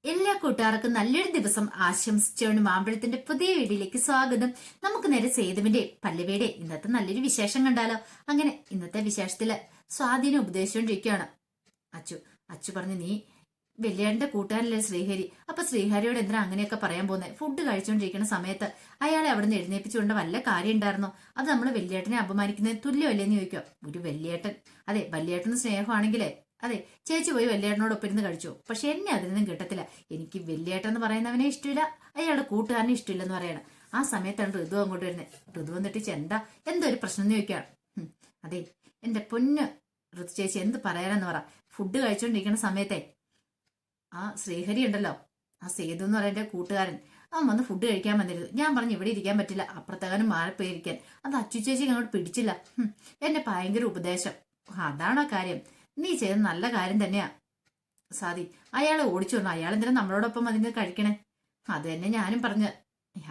എല്ലാ കൂട്ടുകാർക്കും നല്ലൊരു ദിവസം ആശംസിച്ചുകൊണ്ട് മാമ്പഴത്തിന്റെ പുതിയ വീഡിയോയിലേക്ക് സ്വാഗതം. നമുക്ക് നേരെ സേതുവിന്റെ പല്ലവിയുടെ ഇന്നത്തെ നല്ലൊരു വിശേഷം കണ്ടാലോ. അങ്ങനെ ഇന്നത്തെ വിശേഷത്തില് സ്വാധീനം ഉപദേശിച്ചുകൊണ്ടിരിക്കുകയാണ്. അച്ചു അച്ചു പറഞ്ഞു, നീ വെള്ളിയാടിന്റെ കൂട്ടുകാരല്ലേ ശ്രീഹരി, അപ്പൊ ശ്രീഹരിയോട് എന്തിനാ അങ്ങനെയൊക്കെ പറയാൻ പോകുന്നത്? ഫുഡ് കഴിച്ചുകൊണ്ടിരിക്കുന്ന സമയത്ത് അയാളെ അവിടെ നിന്ന് എഴുന്നേപ്പിച്ചുകൊണ്ട് വല്ല കാര്യം ഉണ്ടായിരുന്നോ? അത് നമ്മൾ വെള്ളിയേട്ടനെ അപമാനിക്കുന്നതിന് തുല്യമല്ലേന്ന് ചോദിക്കുക. ഒരു വെള്ളിയേട്ടൻ, അതെ വല്യേട്ടന് സ്നേഹമാണെങ്കിലേ അതെ ചേച്ചി പോയി വല്യേട്ടനോടൊപ്പം ഇരുന്ന് കഴിച്ചു, പക്ഷെ എന്നെ അതിനൊന്നും കിട്ടത്തില്ല. എനിക്ക് വല്യേട്ടൻ എന്ന് പറയുന്നവനെ ഇഷ്ടമില്ല, അയാളുടെ കൂട്ടുകാരനെ ഇഷ്ടമില്ലെന്ന് പറയണം. ആ സമയത്താണ് ഋതു അങ്ങോട്ട് വരുന്നത്. ഋതു വന്നിട്ട് എന്തോ ഒരു പ്രശ്നം എന്ന് ചോദിക്കുകയാണ്. അതെ എന്റെ പൊന്ന് ഋതു ചേച്ചി, എന്ത് പറയാനെന്ന് പറ. ഫുഡ് കഴിച്ചുകൊണ്ടിരിക്കുന്ന സമയത്തെ ആ ശ്രീഹരി ഉണ്ടല്ലോ, ആ സേതു എന്ന് പറയുന്ന കൂട്ടുകാരൻ, അവൻ വന്ന് ഫുഡ് കഴിക്കാൻ വന്നിരുന്നു. ഞാൻ പറഞ്ഞു ഇവിടെ ഇരിക്കാൻ പറ്റില്ല, അപ്പുറത്തകാനും മാറിപ്പോയിരിക്കാൻ. അത് അച്ചു ചേച്ചിക്ക് അങ്ങോട്ട് പിടിച്ചില്ല. എന്നെ ഭയങ്കര ഉപദേശം. അതാണോ കാര്യം? നീ ചെയ്ത നല്ല കാര്യം തന്നെയാ സാദി. അയാളെ ഓടിച്ചു വന്നു, അയാൾ എന്തിനാ നമ്മളോടൊപ്പം അതിന് കഴിക്കണേ? അത് തന്നെ ഞാനും പറഞ്ഞ.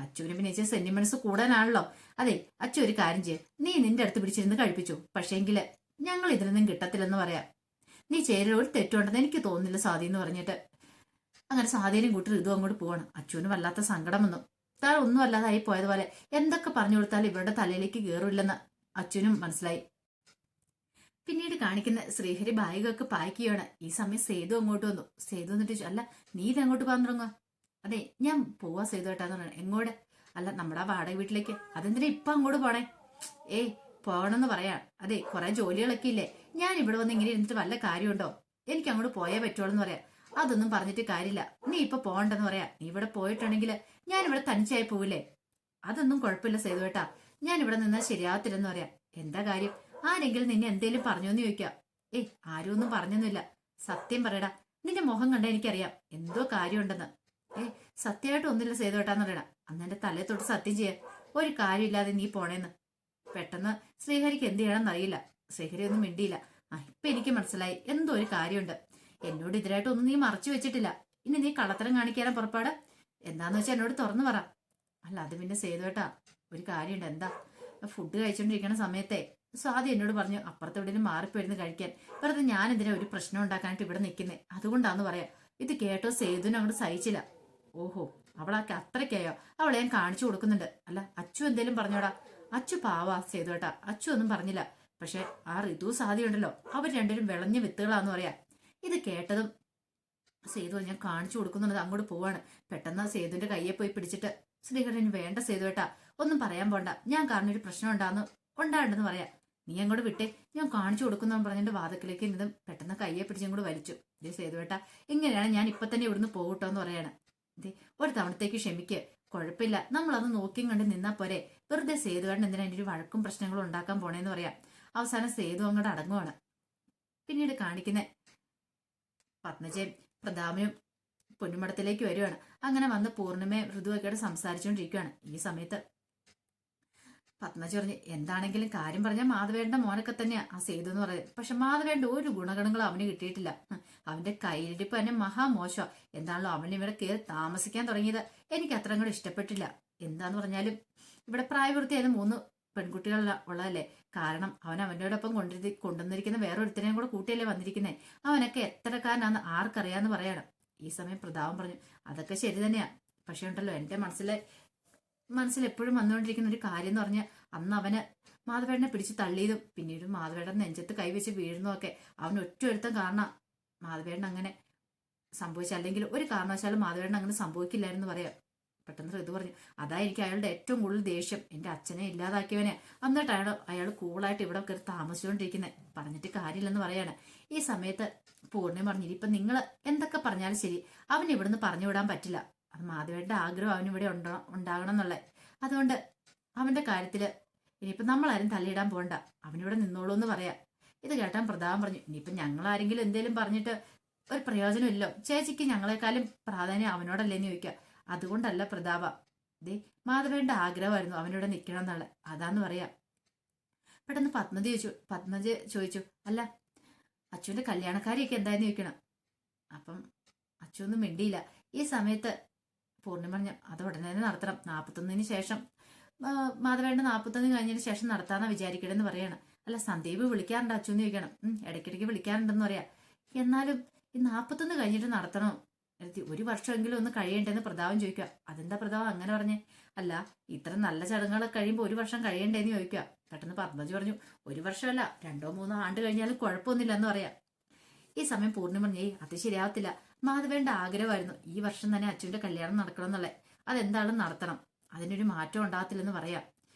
അച്ചുവിന് പിന്നെ ഇച്ചിരി സെന്റിമെന്റ്സ് കൂടാനാണല്ലോ. അതെ അച്ചു ഒരു കാര്യം ചെയ്യ, നീ നിന്റെ അടുത്ത് പിടിച്ചിരുന്ന് കഴിപ്പിച്ചു, പക്ഷേങ്കില് ഞങ്ങൾ ഇതിനൊന്നും കിട്ടത്തില്ലെന്ന് പറയാം. നീ ചെയ്ത ഒരു തെറ്റുണ്ടെന്ന് എനിക്ക് തോന്നുന്നില്ല സാദി എന്ന് പറഞ്ഞിട്ട് അങ്ങനെ സാധീനം കൂട്ടി ഋതു അങ്ങോട്ട് പോവാണ്. അച്ചുവിന് വല്ലാത്ത സങ്കടം വന്നു. താൻ ഒന്നും അല്ലാതായി പോയതുപോലെ എന്തൊക്കെ പറഞ്ഞു കൊടുത്താലും ഇവരുടെ തലയിലേക്ക് കയറില്ലെന്ന് അച്ചുവിനും മനസ്സിലായി. പിന്നീട് കാണിക്കുന്ന ശ്രീഹരി ബാഗൊക്കെ പാക്ക് ചെയ്യാണ്. ഈ സമയം സേതു അങ്ങോട്ട് വന്നു. സേതു എന്നിട്ട് അല്ല നീ ഇതെങ്ങോട്ട് പോകാൻ തുടങ്ങുക? അതെ ഞാൻ പോവാ സേതു ഏട്ടാന്ന് പറയണേ. എങ്ങോട്ട്? അല്ല നമ്മുടെ വാടക വീട്ടിലേക്ക്. അതെന്തിനാ ഇപ്പൊ അങ്ങോട്ട് പോണേ? ഏയ് പോകണമെന്ന് പറയാ. അതെ കുറെ ജോലികളൊക്കെ ഇല്ലേ, ഞാൻ ഇവിടെ വന്ന് ഇങ്ങനെ ഇരുന്നിട്ട് വല്ല കാര്യമുണ്ടോ? എനിക്ക് അങ്ങോട്ട് പോയേ പറ്റുള്ളൂന്ന് പറയാം. അതൊന്നും പറഞ്ഞിട്ട് കാര്യമില്ല, നീ ഇപ്പൊ പോകണ്ടെന്ന് പറയാ. നീ ഇവിടെ പോയിട്ടുണ്ടെങ്കിൽ ഞാൻ ഇവിടെ തനിച്ചായി പോവില്ലേ? അതൊന്നും കുഴപ്പമില്ല സേതു ഏട്ടാ, ഞാൻ ഇവിടെ നിന്നാൽ ശരിയാവത്തില്ലെന്ന് പറയാം. എന്താ കാര്യം? ആരെങ്കിലും നിന്നെ എന്തേലും പറഞ്ഞോന്ന് ചോദിക്കാം. ഏയ് ആരും ഒന്നും പറഞ്ഞൊന്നുമില്ല. സത്യം പറയടാ, നിന്റെ മുഖം കണ്ട എനിക്കറിയാം എന്തോ കാര്യമുണ്ടെന്ന്. സത്യമായിട്ട് ഒന്നുമില്ല സേതുവേട്ടാന്ന് പറയണ. അന്ന് എന്റെ തലയെ തൊട്ട് സത്യം ചെയ്യാൻ ഒരു കാര്യമില്ലാതെ നീ പോണേന്ന്. പെട്ടെന്ന് ശ്രീഹരിക്ക് എന്ത് ചെയ്യണമെന്ന് അറിയില്ല. ശ്രീഹരി ഒന്നും മിണ്ടിയില്ല. ഇപ്പൊ എനിക്ക് മനസ്സിലായി എന്തോ ഒരു കാര്യമുണ്ട്. എന്നോട് ഇതിനായിട്ട് ഒന്നും നീ മറച്ചു വെച്ചിട്ടില്ല. ഇനി നീ കള്ളത്തരം കാണിക്കാനും പുറപ്പാട് എന്താന്ന് വെച്ചാൽ എന്നോട് തുറന്നു പറ. അല്ല അത് പിന്നെ സേതുവേട്ടാ ഒരു കാര്യമുണ്ട്. എന്താ? ഫുഡ് കഴിച്ചോണ്ടിരിക്കണ സമയത്തെ സ്വാതി എന്നോട് പറഞ്ഞു അപ്പുറത്തെ എവിടെയും മാറിപ്പോയിരുന്നു കഴിക്കാൻ. വെറുതെ ഞാൻ എന്തിനാ ഒരു പ്രശ്നം ഉണ്ടാക്കാനായിട്ട് ഇവിടെ നിൽക്കുന്നേ, അതുകൊണ്ടാന്ന് പറയാം. ഇത് കേട്ടോ സേതുവിന് അങ്ങോട്ട് സഹിച്ചില്ല. ഓഹോ അവളാക്കി അത്രയ്ക്കായോ? അവളെ ഞാൻ കാണിച്ചു കൊടുക്കുന്നുണ്ട്. അല്ല അച്ചു എന്തേലും പറഞ്ഞോടാ? അച്ചു പാവാ സേതുവേട്ടാ, അച്ചു ഒന്നും പറഞ്ഞില്ല. പക്ഷെ ആ ഋതു സാധി ഉണ്ടല്ലോ, അവർ രണ്ടുപേരും വിളഞ്ഞ വിത്തുകളാന്ന് പറയാ. ഇത് കേട്ടതും സേതു ഞാൻ കാണിച്ചു കൊടുക്കുന്നുണ്ട് അങ്ങോട്ട് പോവാണ്. പെട്ടെന്ന് സേതുവിന്റെ കയ്യെ പോയി പിടിച്ചിട്ട് ശ്രീകണ്ഠന് വേണ്ട സേതുവേട്ടാ ഒന്നും പറയാൻ പോണ്ട, ഞാൻ കാരണം ഒരു പ്രശ്നം ഉണ്ടാണ്ടെന്ന് പറയാ. നീ അങ്ങോട്ട് വിട്ടേ, ഞാൻ കാണിച്ചു കൊടുക്കുന്ന പറഞ്ഞിട്ട് വാതക്കിലേക്ക് ഇന്നതും പെട്ടെന്ന് കയ്യെ പിടിച്ചങ്ങോട്ട് വലിച്ചു. ഇതേ സേതുവേട്ടാ ഇങ്ങനെയാണ് ഞാൻ ഇപ്പൊ തന്നെ ഇവിടുന്ന് പോകട്ടോ എന്ന് പറയാണ്. ഇതേ ഒരു തവണത്തേക്ക് ക്ഷമിക്ക്, കുഴപ്പമില്ല, നമ്മളത് നോക്കിയും കണ്ട് നിന്നാ പോരെ. വെറുതെ സേതുവേട്ടൻ എന്തിനാ എൻ്റെ ഒരു വഴക്കും പ്രശ്നങ്ങളും ഉണ്ടാക്കാൻ പോണേന്ന് പറയാം. അവസാനം സേതു അങ്ങോട്ട് അടങ്ങുവാണ്. പിന്നീട് കാണിക്കുന്ന പത്മജയും പ്രതാപനും പൊന്നുമടത്തിലേക്ക് വരുവാണ്. അങ്ങനെ വന്ന് പൂർണ്ണിമയും ഋതുവൊക്കെയായിട്ട് സംസാരിച്ചുകൊണ്ടിരിക്കുകയാണ്. ഈ സമയത്ത് പത്മജ പറഞ്ഞു, എന്താണെങ്കിലും കാര്യം പറഞ്ഞാൽ മാധവേട്ടന്റെ മോനൊക്കെ തന്നെയാ ആ സേതു എന്ന് പറയുന്നത്. പക്ഷെ മാധവേട്ടന്റെ ഒരു ഗുണഗണങ്ങളും അവന് കിട്ടിയിട്ടില്ല. അവന്റെ കയ്യിലിരിപ്പ് തന്നെ മഹാമോശം. എന്താണല്ലോ അവൻ ഇവിടെ കയറി താമസിക്കാൻ തുടങ്ങിയത് എനിക്ക് അത്ര കൂടെ ഇഷ്ടപ്പെട്ടില്ല. എന്താന്ന് പറഞ്ഞാലും ഇവിടെ പ്രായപൂർത്തിയായത് 3 പെൺകുട്ടികൾ ഉള്ളതല്ലേ. കാരണം അവൻ അവനോടൊപ്പം കൊണ്ടുവന്നിരിക്കുന്ന വേറൊരുത്തനെയും കൂടെ കൂട്ടിയല്ലേ വന്നിരിക്കുന്നേ. അവനൊക്കെ എത്രക്കാരനാന്ന് ആർക്കറിയാന്ന് പറയണം. ഈ സമയം പ്രതാപം പറഞ്ഞു, അതൊക്കെ ശരി തന്നെയാ. പക്ഷെ ഉണ്ടല്ലോ എന്റെ മനസ്സിൽ എപ്പോഴും വന്നുകൊണ്ടിരിക്കുന്ന ഒരു കാര്യം എന്ന് പറഞ്ഞാൽ അന്ന് അവന് മാധവേട്ടനെ പിടിച്ച് തള്ളിയതും പിന്നീട് മാധവേട്ടൻ നെഞ്ചത്ത് കൈവച്ച് വീഴുന്നതൊക്കെ അവൻ ഒറ്റ ഒരുത്തം കാരണം മാധവേട്ടൻ അങ്ങനെ സംഭവിച്ച, അല്ലെങ്കിൽ ഒരു കാരണവശാലും മാധവേട്ടൻ അങ്ങനെ സംഭവിക്കില്ലായിരുന്നു പറയാം. പെട്ടെന്ന് ഋതു പറഞ്ഞു, അതായിരിക്കും അയാളുടെ ഏറ്റവും കൂടുതൽ ദേഷ്യം. എന്റെ അച്ഛനെ ഇല്ലാതാക്കിയവനെ എന്നിട്ടാണ് അയാൾ കൂളായിട്ട് ഇവിടെ കയറി താമസിച്ചുകൊണ്ടിരിക്കുന്നത്. പറഞ്ഞിട്ട് കാര്യമില്ലെന്ന് പറയാണ്. ഈ സമയത്ത് പൂർണ്ണിമ പറഞ്ഞു, ഇപ്പൊ നിങ്ങൾ എന്തൊക്കെ പറഞ്ഞാലും ശരി, അവൻ ഇവിടുന്ന് പറഞ്ഞു വിടാൻ പറ്റില്ല. അത് മാധവേട്ടന്റെ ആഗ്രഹം അവനിവിടെ ഉണ്ടാകണം എന്നുള്ളത്. അതുകൊണ്ട് അവന്റെ കാര്യത്തില് ഇനിയിപ്പൊ നമ്മളാരും തലയിടാൻ പോകണ്ട, അവനിവിടെ നിന്നോളൂ എന്ന് പറയാം. ഇത് കേട്ടാൻ പ്രതാപം പറഞ്ഞു, ഇനിയിപ്പൊ ഞങ്ങൾ ആരെങ്കിലും എന്തേലും പറഞ്ഞിട്ട് ഒരു പ്രയോജനമില്ലോ, ചേച്ചിക്ക് ഞങ്ങളെക്കാളും പ്രാധാന്യം അവനോടല്ലേന്ന് ചോദിക്കുക. അതുകൊണ്ടല്ല പ്രതാപ, ദേ മാധവേട്ടന്റെ ആഗ്രഹമായിരുന്നു അവനിവിടെ നിൽക്കണം എന്നുള്ളത്, അതാന്ന് പറയാ. പെട്ടെന്ന് പത്മജ ചോദിച്ചു, അല്ല അച്ചുവിന്റെ കല്യാണക്കാരിയൊക്കെ എന്തായെന്ന് ചോദിക്കണം. അപ്പം അച്ചു ഒന്നും മിണ്ടിയില്ല. ഈ സമയത്ത് പൂർണ്ണിമ പറഞ്ഞു, അത് ഉടനെ തന്നെ നടത്തണം, 41 ശേഷം മാധവേണ്ട 41 കഴിഞ്ഞതിന് ശേഷം നടത്താന്നാ വിചാരിക്കണമെന്ന് പറയാണ്. അല്ല സന്ദീപ് വിളിക്കാറുണ്ട് അച്ചു എന്ന് ചോദിക്കണം. ഇടയ്ക്കിടയ്ക്ക് വിളിക്കാറുണ്ടെന്ന് പറയാ. എന്നാലും ഈ 41 കഴിഞ്ഞിട്ട് നടത്തണോ? ഒരു വർഷമെങ്കിലും ഒന്ന് കഴിയണ്ടേന്ന് പ്രതാപൻ ചോദിക്കുക. അതെന്താ പ്രതാപം അങ്ങനെ പറഞ്ഞേ? അല്ല, ഇത്ര നല്ല ചടങ്ങുകളൊക്കെ കഴിയുമ്പോൾ ഒരു വർഷം കഴിയണ്ടേന്ന് ചോദിക്കുക. പെട്ടെന്ന് പത്മജി പറഞ്ഞു, ഒരു വർഷമല്ല 2-3 ആണ്ട് കഴിഞ്ഞാലും കുഴപ്പമൊന്നുമില്ല എന്ന് പറയാം. ഈ സമയം പൂർണ്ണിമ പറഞ്ഞു, അത് ശരിയാവത്തില്ല. മാധവേണ്ട ആഗ്രഹമായിരുന്നു ഈ വർഷം തന്നെ അച്ഛൻ്റെ കല്യാണം നടക്കണം എന്നുള്ളത്. അതെന്താണെന്ന് നടത്തണം, അതിനൊരു മാറ്റം ഉണ്ടാകത്തില്ലെന്ന് പറയാം.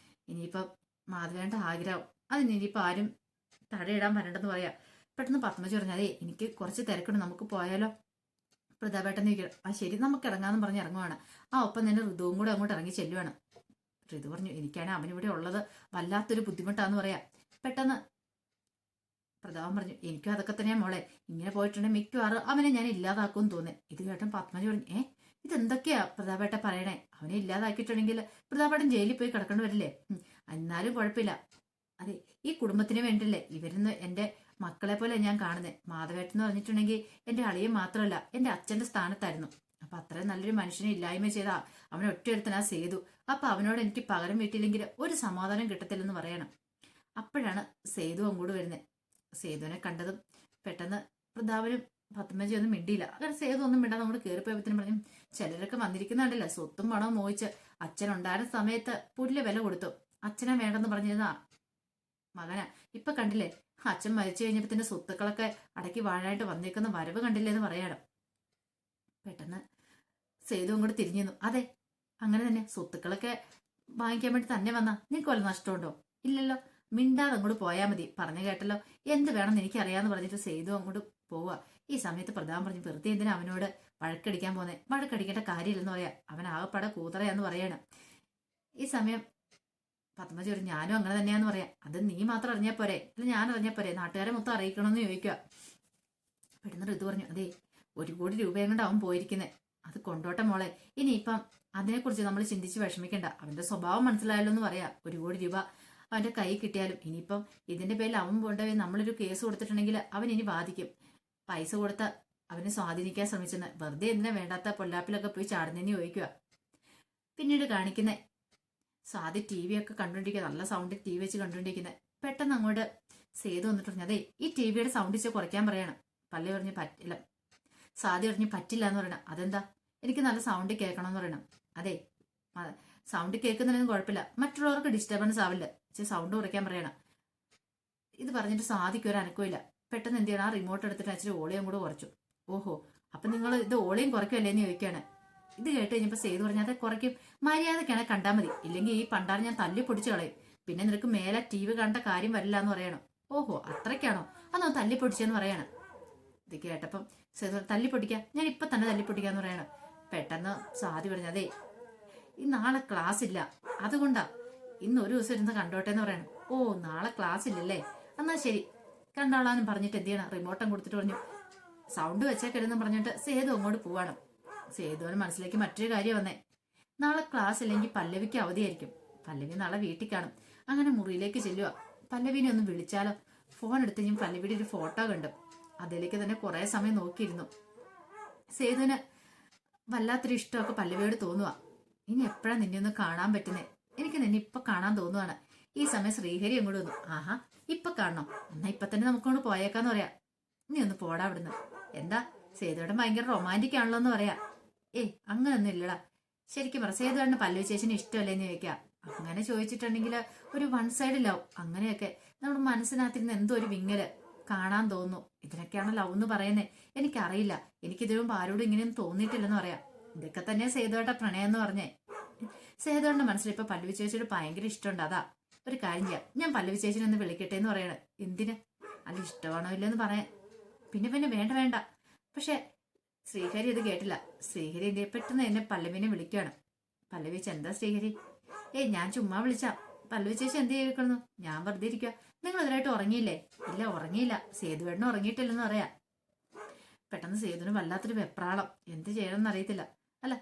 ഇനിയിപ്പം മാധവേണ്ട ആഗ്രഹം അതിന് ഇനിയിപ്പോൾ ആരും തടയിടാൻ വരണ്ടെന്ന് പറയാം. പെട്ടെന്ന് പത്മജി പറഞ്ഞു, അതെ എനിക്ക് കുറച്ച് തിരക്കുണ്ട്, നമുക്ക് പോയാലോ? പ്രതാപേട്ടൻ ചോദിക്കണം. ആ ശരി, നമുക്ക് ഇറങ്ങാന്ന് പറഞ്ഞ് ഇറങ്ങുവാണ്. ഒപ്പം തന്നെ ഋതുവും കൂടെ അങ്ങോട്ട് ഇറങ്ങി ചെല്ലുവാണ്. ഋതു പറഞ്ഞു, എനിക്കാണ് അവനിവിടെ ഉള്ളത് വല്ലാത്തൊരു ബുദ്ധിമുട്ടാന്ന് പറയാം. പെട്ടെന്ന് പ്രതാപൻ പറഞ്ഞു, എനിക്കും അതൊക്കെ തന്നെയാ മോളെ, ഇങ്ങനെ പോയിട്ടുണ്ടെങ്കിൽ മിക്കവാറും അവനെ ഞാൻ ഇല്ലാതാക്കുമെന്ന് തോന്നേ. ഇത് കേട്ടൻ പത്മജി പറഞ്ഞു, ഇതെന്തൊക്കെയാ പ്രതാപേട്ട പറയണേ? അവനെ ഇല്ലാതാക്കിയിട്ടുണ്ടെങ്കിൽ പ്രതാപേട്ടൻ ജയിലിൽ പോയി കിടക്കേണ്ടി വരില്ലേ? എന്നാലും കുഴപ്പമില്ല. അതെ, ഈ കുടുംബത്തിന് വേണ്ടിയല്ലേ ഇവരിന്ന് എന്റെ മക്കളെ പോലെ ഞാൻ കാണുന്നത്. മാധവേട്ടൻ എന്ന് പറഞ്ഞിട്ടുണ്ടെങ്കിൽ എന്റെ അളിയൻ മാത്രമല്ല എന്റെ അച്ഛന്റെ സ്ഥാനത്തായിരുന്നു. അപ്പൊ അത്രയും നല്ലൊരു മനുഷ്യനെ ഇല്ലായ്മ ചെയ്താ അവനെ ഒറ്റയൊരുത്തനാ സേതു. അപ്പൊ അവനോട് എനിക്ക് പകരം വീട്ടില്ലെങ്കിൽ ഒരു സമാധാനം കിട്ടത്തില്ലെന്ന് പറയണം. അപ്പോഴാണ് സേതു അങ്ങോട്ട് വരുന്നത്. സേതുവിനെ കണ്ടതും പെട്ടെന്ന് പ്രതാപനും പത്മജി ഒന്നും മിണ്ടിയില്ല. അങ്ങനെ സേതു ഒന്നും മിണ്ടാതെ അങ്ങോട്ട് കയറിപ്പോയപ്പത്തിന് പറഞ്ഞു, ചിലരൊക്കെ വന്നിരിക്കുന്നുണ്ടല്ലോ സ്വത്തും പണവും മോഹിച്ച്. അച്ഛനുണ്ടായിരുന്ന സമയത്ത് പുല്ല് വില കൊടുത്തു. അച്ഛനെ വേണ്ടെന്ന് പറഞ്ഞിരുന്ന മകനാ. ഇപ്പൊ കണ്ടില്ലേ, അച്ഛൻ മരിച്ചു കഴിഞ്ഞപ്പത്തിന്റെ സ്വത്തുക്കളൊക്കെ അടക്കി വാഴായിട്ട് വന്നേക്കുന്ന വരവ് കണ്ടില്ലേ എന്ന് പറയണം. പെട്ടെന്ന് സേതു അങ്ങോട്ട് തിരിഞ്ഞു. അതെ, അങ്ങനെ തന്നെ സ്വത്തുക്കളൊക്കെ വാങ്ങിക്കാൻ വേണ്ടി തന്നെ വന്നാ നിനക്ക് വല്ല നഷ്ടമുണ്ടോ? ഇല്ലല്ലോ, മിണ്ടാതെ അങ്ങോട്ട് പോയാൽ മതി. പറഞ്ഞു കേട്ടല്ലോ, എന്ത് വേണമെന്ന് എനിക്കറിയാന്ന് പറഞ്ഞിട്ട് സേതു അങ്ങോട്ട് പോവുക. ഈ സമയത്ത് പ്രധാൻ പറഞ്ഞു, വെറുതെ എന്തിനാ അവനോട് വഴക്കടിക്കാൻ പോന്നെ? വഴക്കടിക്കേണ്ട കാര്യമില്ലെന്ന് പറയാ. അവൻ ആകെപ്പാടെ കൂതറയാന്ന് പറയണം. ഈ സമയം പത്മജി പറഞ്ഞു, ഞാനും അങ്ങനെ തന്നെയാന്ന് പറയാം. അത് നീ മാത്രം അറിഞ്ഞാൽ പോരെ, അല്ല ഞാൻ അറിഞ്ഞാൽ പോരെ? നാട്ടുകാരെ മൊത്തം അറിയിക്കണമെന്ന് ചോദിക്കുക. പെട്ടെന്ന് ഋതു പറഞ്ഞു, അതെ 1 കോടി രൂപയും കൊണ്ട് അവൻ പോയിരിക്കുന്നത്. അത് കൊണ്ടോട്ടെ മോളെ, ഇനിയിപ്പം അതിനെക്കുറിച്ച് നമ്മൾ ചിന്തിച്ച് വിഷമിക്കണ്ട. അവന്റെ സ്വഭാവം മനസ്സിലായല്ലോ എന്ന് പറയാം. 1 കോടി രൂപ അവന്റെ കൈ കിട്ടിയാലും ഇനിയിപ്പം ഇതിന്റെ പേരിൽ അവൻ പോണ്ടവേ നമ്മളൊരു കേസ് കൊടുത്തിട്ടുണ്ടെങ്കിൽ അവൻ ഇനി ബാധിക്കും. പൈസ കൊടുത്ത അവനെ സ്വാധീനിക്കാൻ ശ്രമിച്ചെന്ന് വെറുതെ എന്തിനാ വേണ്ടാത്ത പൊല്ലാപ്പിലൊക്കെ പോയി ചാടുന്നതിന് ചോദിക്കുക. പിന്നീട് കാണിക്കുന്ന സ്വാതി TV ഒക്കെ കണ്ടുകൊണ്ടിരിക്കുക. നല്ല സൗണ്ടിൽ TV വെച്ച് കണ്ടുകൊണ്ടിരിക്കുന്നത്. പെട്ടെന്ന് അങ്ങോട്ട് സേതു വന്നിട്ട് പറഞ്ഞു, അതെ ഈ TVയുടെ സൗണ്ട് ഇച്ച് കുറയ്ക്കാൻ പറയണം. പള്ളി പറഞ്ഞ് പറ്റില്ല. സ്വാതി പറഞ്ഞ് പറ്റില്ല എന്ന് പറയണം. അതെന്താ? എനിക്ക് നല്ല സൗണ്ട് കേൾക്കണം എന്ന് പറയണം. അതെ, സൗണ്ട് കേൾക്കുന്നതിനൊന്നും കുഴപ്പമില്ല, മറ്റുള്ളവർക്ക് ഡിസ്റ്റർബൻസ് ആവില്ല, സൗണ്ട് കുറയ്ക്കാൻ പറയണം. ഇത് പറഞ്ഞിട്ട് സ്വാതിക്ക് ഒരു അനക്കമില്ല. പെട്ടെന്ന് എന്ത് ചെയ്യണം, ആ റിമോട്ട് എടുത്തിട്ട് അച്ഛൻ ഓളിയും കൂടെ കുറച്ചു. ഓഹോ, അപ്പൊ നിങ്ങൾ ഇത് ഓളിയും കുറയ്ക്കുമല്ലേ എന്ന് ചോദിക്കുകയാണ്. ഇത് കേട്ട് കഴിഞ്ഞപ്പോൾ സേതു പറഞ്ഞാൽ അത് കുറയ്ക്കും, മര്യാദക്കാണ് കണ്ടാൽ മതി, ഇല്ലെങ്കിൽ ഈ പണ്ടാറ് ഞാൻ തല്ലി പൊടിച്ചു കളയും. പിന്നെ നിനക്ക് മേലെ TV കണ്ട കാര്യം വരില്ല എന്ന് പറയണം. ഓഹോ, അത്രയ്ക്കാണോ? അന്നോ തല്ലി പൊടിച്ചെന്ന് പറയണം. ഇത് കേട്ടപ്പം സേതു തല്ലി പൊടിക്കാം, ഞാൻ ഇപ്പൊ തന്നെ തല്ലി പൊടിക്കാന്ന് പറയണം. പെട്ടെന്ന് സ്വാതി പറഞ്ഞു, അതെ ഈ നാളെ ക്ലാസ് ഇല്ല, അതുകൊണ്ടാ ഇന്ന് ഒരു ദിവസം ഇരുന്ന് കണ്ടോട്ടെ എന്ന് പറയണം. ഓ, നാളെ ക്ലാസ് ഇല്ലല്ലേ, എന്നാ ശരി കണ്ടോളാന്നും പറഞ്ഞിട്ട് എന്ത് ചെയ്യണം, റിമോട്ടം കൊടുത്തിട്ട് പറഞ്ഞു സൗണ്ട് വെച്ചേക്കരുതെന്ന് പറഞ്ഞിട്ട് സേതു അങ്ങോട്ട് പോവാണ്. സേതുവിന് മനസ്സിലേക്ക് മറ്റൊരു കാര്യം വന്നേ. നാളെ ക്ലാസ് ഇല്ലെങ്കിൽ പല്ലവിക്ക് അവധിയായിരിക്കും. പല്ലവി നാളെ വീട്ടിൽ കാണും. അങ്ങനെ മുറിയിലേക്ക് ചെല്ലുക. പല്ലവിനെ ഒന്ന് വിളിച്ചാലോ? ഫോൺ എടുത്ത് ഞാൻ പല്ലവിയുടെ ഒരു ഫോട്ടോ കണ്ടു. അതിലേക്ക് തന്നെ കുറെ സമയം നോക്കിയിരുന്നു. സേതുവിന് വല്ലാത്തൊരു ഇഷ്ടമൊക്കെ പല്ലവിയോട് തോന്നുക. ഇനി എപ്പോഴാ നിന്നെ ഒന്ന് കാണാൻ പറ്റുന്നേ? എനിക്ക് നിന്നെ ഇപ്പൊ കാണാൻ തോന്നുവാണ്. ഈ സമയം ശ്രീഹരി അങ്ങോട്ട് വന്നു. ആഹാ, ഇപ്പൊ കാണണം, എന്നാ ഇപ്പൊ തന്നെ നമുക്കൊണ്ട് പോയേക്കാന്ന് പറയാ. നീ ഒന്ന് പോടാ അവിടുന്ന്. എന്താ, സേതുവേട്ടൻ ഭയങ്കര റൊമാൻറ്റിക് ആണല്ലോ എന്ന് പറയാ. അങ്ങനൊന്നും ഇല്ലടാ, ശരിക്കും പറ സേതുവേട്ടന് പല്ലവി ചേച്ചിന് ഇഷ്ടമല്ലേന്ന് ചോദിക്കാം. അങ്ങനെ ചോദിച്ചിട്ടുണ്ടെങ്കിൽ ഒരു വൺ സൈഡ് ലവ്, അങ്ങനെയൊക്കെ നമ്മുടെ മനസ്സിനകത്തിരുന്ന് എന്തോ ഒരു വിങ്ങല് കാണാൻ തോന്നുന്നു. ഇതിനൊക്കെയാണ് ലവ് എന്ന് പറയുന്നേ. എനിക്കറിയില്ല, എനിക്കിതിനു മുമ്പ് ആരോടും ഇങ്ങനെയൊന്നും തോന്നിയിട്ടില്ലെന്ന് പറയാം. ഇതൊക്കെ തന്നെ സേതുവേട്ട പ്രണയം എന്ന് പറഞ്ഞേ. സേതുവേട്ടന്റെ മനസ്സിൽ ഇപ്പൊ പല്ലവി ചേച്ചിയോട് ഭയങ്കര ഇഷ്ടമുണ്ട്. അതാ ഒരു കാര്യം ചെയ്യാം, ഞാൻ പല്ലവി ചേച്ചിനെ ഒന്ന് വിളിക്കട്ടെ എന്ന് പറയണേ. എന്തിന്? അല്ല ഇഷ്ടമാണോ ഇല്ലെന്ന് പറയാൻ. പിന്നെ പിന്നെ വേണ്ട വേണ്ട. പക്ഷെ ശ്രീഹരി ഇത് കേട്ടില്ല. ശ്രീഹരി എന്ത് പെട്ടെന്ന് എന്നെ പല്ലവിനെ വിളിക്കുകയാണ്. പല്ലവി ചേച്ചി, എന്താ ശ്രീഹരി? ഞാൻ ചുമ്മാ വിളിച്ചാ. പല്ലവി ചേച്ചി എന്ത് ചെയ്യിക്കുന്നു? ഞാൻ വെറുതെ ഇരിക്കുക. നിങ്ങൾ ഇതിലായിട്ട് ഉറങ്ങിയില്ലേ? ഇല്ല, ഉറങ്ങിയില്ല. സേതുവേട്ടനും ഉറങ്ങിയിട്ടില്ലെന്ന് പറയാ. പെട്ടെന്ന് സേതുവിന് വല്ലാത്തൊരു വെപ്രാളം. എന്ത് ചെയ്യണമെന്ന് അറിയത്തില്ല. അല്ല,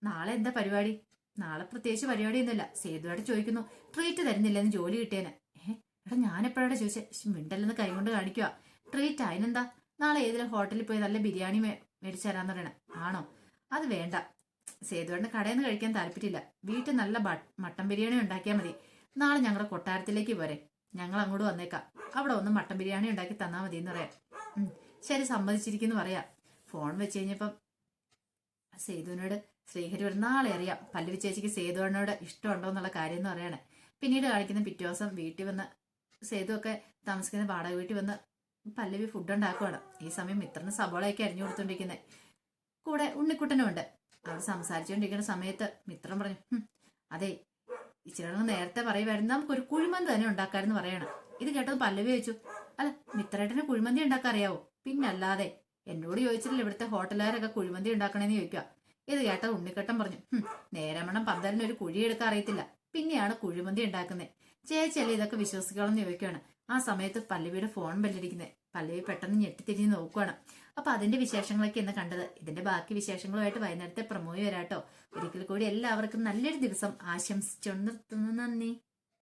നാളെ എന്താ പരിപാടി? നാളെ പ്രത്യേകിച്ച് പരിപാടിയൊന്നുമില്ല. സേതുവായിട്ട് ചോദിക്കുന്നു, ട്രീറ്റ് തരുന്നില്ലെന്ന് ജോലി കിട്ടിയേന്. എടാ ഞാനെപ്പോഴാണ് ചോദിച്ചേ? മിണ്ടല്ലെന്ന് കൈകൊണ്ട് കാണിക്കുക. ട്രീറ്റ് അതിനെന്താ? നാളെ ഏതെങ്കിലും ഹോട്ടലിൽ പോയി നല്ല ബിരിയാണി മേടിച്ചു തരാന്ന് പറയണേ. ആണോ? അത് വേണ്ട, സേതുവേട്ടന് കടയിൽ നിന്ന് കഴിക്കാൻ താല്പര്യമില്ല. വീട്ടിൽ നല്ല മട്ടൻ ബിരിയാണി ഉണ്ടാക്കിയാൽ മതി. നാളെ ഞങ്ങളുടെ കൊട്ടാരത്തിലേക്ക് പോരെ, ഞങ്ങൾ അങ്ങോട്ട് വന്നേക്കാം. അവിടെ ഒന്ന് മട്ടൻ ബിരിയാണി ഉണ്ടാക്കി തന്നാൽ മതി എന്ന് പറയാം. ശരി, സമ്മതിച്ചിരിക്കുന്നു പറയാ. ഫോൺ വെച്ച് കഴിഞ്ഞപ്പം സേതുവിനോട് ശ്രീഹരി ഒരു നാളെ അറിയാം പല്ലവി ചേച്ചിക്ക് സേതുവിനോട് ഇഷ്ടമുണ്ടോ എന്നുള്ള കാര്യം എന്ന് പറയണേ. പിന്നീട് കാണിക്കുന്ന പിറ്റേ ദിവസം വീട്ടിൽ വന്ന് സേതു ഒക്കെ താമസിക്കുന്ന വാടക വീട്ടിൽ വന്ന് പല്ലവി ഫുഡ് ഉണ്ടാക്കുവാണ്. ഈ സമയം മിത്രന് സബോളയൊക്കെ അരിഞ്ഞു കൊടുത്തോണ്ടിരിക്കുന്നത്. കൂടെ ഉണ്ണിക്കുട്ടനും ഉണ്ട്. അവർ സംസാരിച്ചുകൊണ്ടിരിക്കുന്ന സമയത്ത് മിത്രം പറഞ്ഞു, അതെ ഇച്ചിരി നേരത്തെ പറയുമായിരുന്നു നമുക്കൊരു കുഴിമന്തി തന്നെ ഉണ്ടാക്കാരെന്ന് പറയണം. ഇത് കേട്ടത് പല്ലവി ചോദിച്ചു, അല്ല മിത്രേട്ടന് കുഴിമന്തി ഉണ്ടാക്കാൻ അറിയാവോ? പിന്നല്ലാതെ, എന്നോട് ചോദിച്ചിട്ടില്ല ഇവിടുത്തെ ഹോട്ടലുകാരൊക്കെ കുഴിമന്തി ഉണ്ടാക്കണേന്ന് ചോദിക്കുക. ഇത് കേട്ടത് ഉണ്ണിക്കട്ടൻ പറഞ്ഞു, നേരമണം പന്തലിന് ഒരു കുഴി എടുക്കാൻ അറിയത്തില്ല, പിന്നെയാണ് കുഴിമന്തി ഉണ്ടാക്കുന്നത്. ചേച്ചിയല്ലേ ഇതൊക്കെ വിശ്വസിക്കണമെന്ന് ചോദിക്കുകയാണ്. ആ സമയത്ത് പല്ലവിയുടെ ഫോൺ ബെല്ലടിക്കുന്നത്. പല്ലവി പെട്ടെന്ന് ഞെട്ടിത്തിരിഞ്ഞ് നോക്കുകയാണ്. അപ്പൊ അതിന്റെ വിശേഷങ്ങളൊക്കെ ഇന്ന് കണ്ടത്. ഇതിന്റെ ബാക്കി വിശേഷങ്ങളുമായിട്ട് വൈകുന്നേരത്തെ പ്രമോയി വരാട്ടോ. ഒരിക്കൽ കൂടി എല്ലാവർക്കും നല്ലൊരു ദിവസം ആശംസിച്ചു നിർത്തുന്നു. നന്ദി.